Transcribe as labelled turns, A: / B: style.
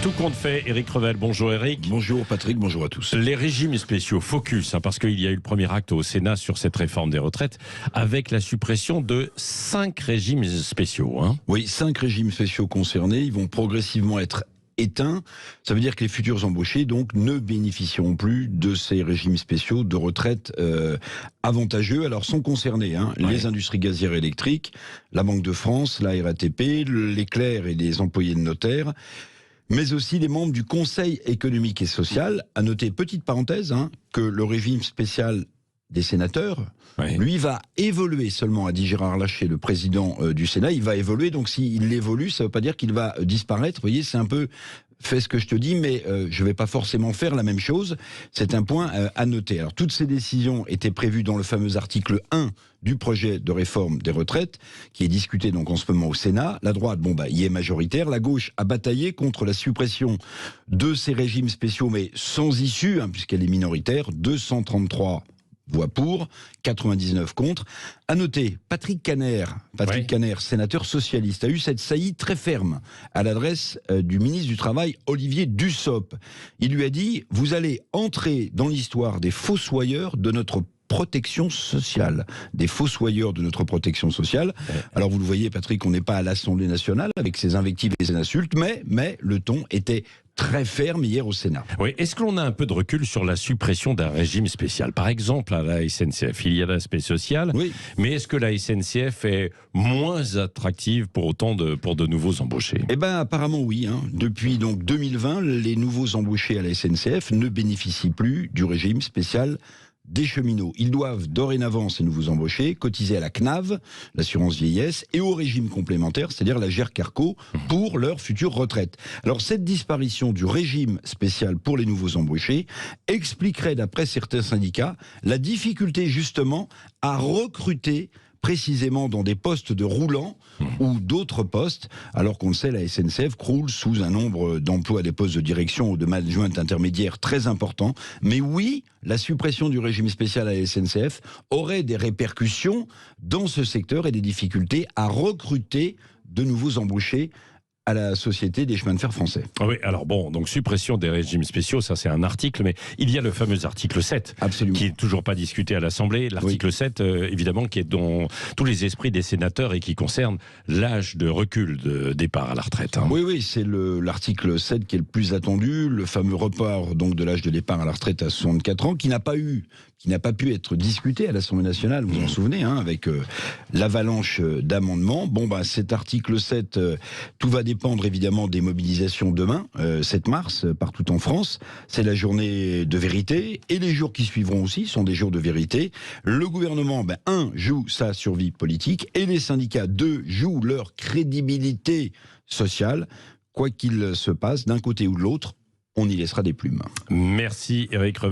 A: Tout compte fait, Éric Revel. Bonjour Éric.
B: Bonjour Patrick, bonjour à tous.
A: Les régimes spéciaux, focus, parce qu'il y a eu le premier acte au Sénat sur cette réforme des retraites, avec la suppression de 5 régimes spéciaux.
B: Oui, 5 régimes spéciaux concernés, ils vont progressivement être éteints. Ça veut dire que les futurs embauchés donc ne bénéficieront plus de ces régimes spéciaux de retraite avantageux. Alors sont concernés les industries gazières et électriques, la Banque de France, la RATP, les clercs et les employés de notaires, mais aussi les membres du Conseil économique et social. À noter, petite parenthèse, que le régime spécial des sénateurs, lui, va évoluer seulement, a dit Gérard Larcher, le président du Sénat. Il va évoluer, donc s'il évolue, ça ne veut pas dire qu'il va disparaître. Vous voyez, c'est un peu... Fais ce que je te dis, mais je ne vais pas forcément faire la même chose. C'est un point à noter. Alors, toutes ces décisions étaient prévues dans le fameux article 1 du projet de réforme des retraites, qui est discuté donc en ce moment au Sénat. La droite, y est majoritaire. La gauche a bataillé contre la suppression de ces régimes spéciaux, mais sans issue, puisqu'elle est minoritaire. 233 voix pour, 99 contre. À noter, Patrick Kanner, sénateur socialiste, a eu cette saillie très ferme à l'adresse du ministre du Travail, Olivier Dussopt. Il lui a dit « Vous allez entrer dans l'histoire des fossoyeurs de notre protection sociale. » Des fossoyeurs de notre protection sociale. Alors vous le voyez, Patrick, on n'est pas à l'Assemblée nationale avec ses invectives et ses insultes, mais le ton était très ferme hier au Sénat.
A: Oui. Est-ce que l'on a un peu de recul sur la suppression d'un régime spécial? Par exemple, à la SNCF, il y a l'aspect social, mais est-ce que la SNCF est moins attractive pour de nouveaux embauchés?
B: Apparemment oui. Depuis donc 2020, les nouveaux embauchés à la SNCF ne bénéficient plus du régime spécial des cheminots. Ils doivent dorénavant, ces nouveaux embauchés, cotiser à la CNAV, l'assurance vieillesse, et au régime complémentaire, c'est-à-dire la GER-Carco, pour leur future retraite. Alors cette disparition du régime spécial pour les nouveaux embauchés expliquerait, d'après certains syndicats, la difficulté justement à recruter précisément dans des postes de roulants ou d'autres postes, alors qu'on le sait, la SNCF croule sous un nombre d'emplois des postes de direction ou de management intermédiaire très important. Mais oui, la suppression du régime spécial à la SNCF aurait des répercussions dans ce secteur et des difficultés à recruter de nouveaux embauchés à la Société des chemins de fer français.
A: Oui, alors donc suppression des régimes spéciaux, ça c'est un article, mais il y a le fameux article 7, qui est toujours pas discuté à l'Assemblée. L'article 7, évidemment, qui est dans tous les esprits des sénateurs et qui concerne l'âge de recul de départ à la retraite.
B: Oui, c'est l'article 7 qui est le plus attendu, le fameux report donc de l'âge de départ à la retraite à 64 ans, qui n'a pas pu être discuté à l'Assemblée nationale, vous vous en souvenez, avec l'avalanche d'amendements. Cet article 7, tout va dépendre évidemment des mobilisations demain, 7 mars, partout en France. C'est la journée de vérité, et les jours qui suivront aussi sont des jours de vérité. Le gouvernement, 1, joue sa survie politique, et les syndicats, 2, jouent leur crédibilité sociale. Quoi qu'il se passe, d'un côté ou de l'autre, on y laissera des plumes.
A: Merci Éric Revel.